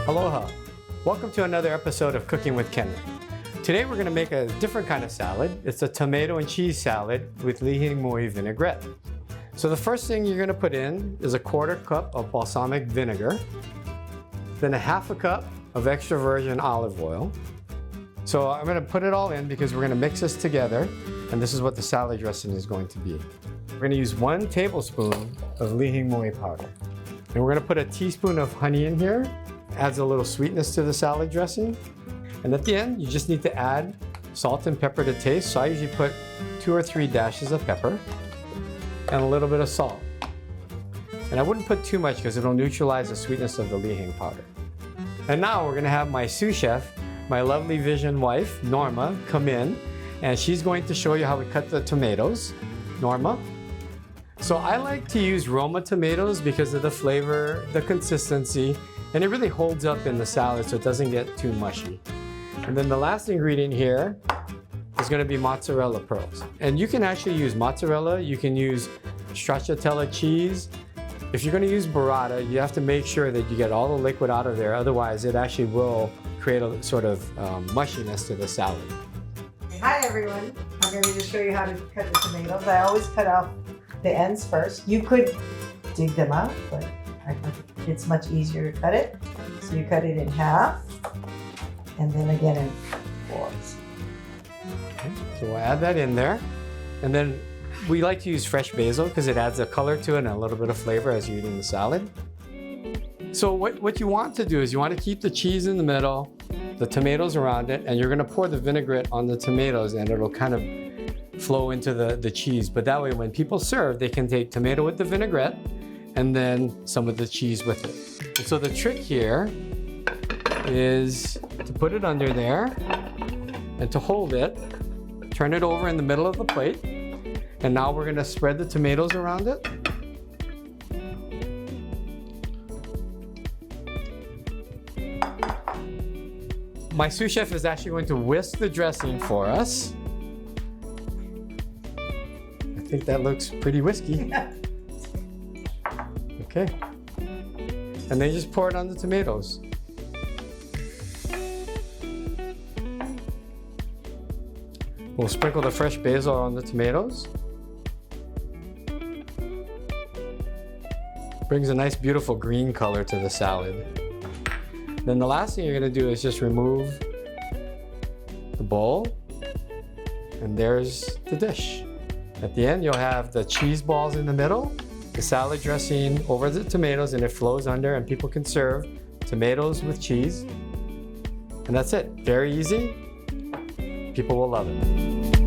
Aloha! Welcome to another episode of Cooking with Kenric. Today we're going to make a different kind of salad. It's a tomato and cheese salad with Hing vinaigrette. So the first thing you're going to put in is a 1/4 cup of balsamic vinegar, then a 1/2 cup of extra virgin olive oil. So I'm going to put it all in because we're going to mix this together, and this is what the salad dressing is going to be. We're going to use 1 tablespoon of Hing powder. And we're going to put a teaspoon of honey in here. Adds a little sweetness to the salad dressing. And at the end, you just need to add salt and pepper to taste. So I usually put 2 or 3 dashes of pepper and a little bit of salt. And I wouldn't put too much because it'll neutralize the sweetness of the Hing powder. And now we're going to have my sous chef, my lovely Vision wife, Norma, come in, and she's going to show you how we cut the tomatoes. Norma? So I like to use Roma tomatoes because of the flavor, the consistency, and it really holds up in the salad so it doesn't get too mushy. And then the last ingredient here is going to be mozzarella pearls. And you can actually use mozzarella, you can use stracciatella cheese. If you're going to use burrata, you have to make sure that you get all the liquid out of there, otherwise it actually will create a sort of mushiness to the salad. Hi everyone, I'm going to just show you how to cut the tomatoes. I always cut off the ends first. You could dig them out, but I think it's much easier to cut it. So you cut it in half and then again in 4s. Okay, so we'll add that in there. And then we like to use fresh basil because it adds a color to it and a little bit of flavor as you're eating the salad. So what you want to do is you want to keep the cheese in the middle, the tomatoes around it, and you're going to pour the vinaigrette on the tomatoes and it'll kind of flow into the cheese. But that way when people serve, they can take tomato with the vinaigrette and then some of the cheese with it. And so the trick here is to put it under there and to hold it, turn it over in the middle of the plate, and now we're going to spread the tomatoes around it. My sous chef is actually going to whisk the dressing for us. I think that looks pretty whiskey. Okay. And then you just pour it on the tomatoes. We'll sprinkle the fresh basil on the tomatoes. Brings a nice beautiful green color to the salad. Then the last thing you're going to do is just remove the bowl, and there's the dish. At the end, you'll have the cheese balls in the middle, the salad dressing over the tomatoes, and it flows under, and people can serve tomatoes with cheese. And that's it. Very easy. People will love it.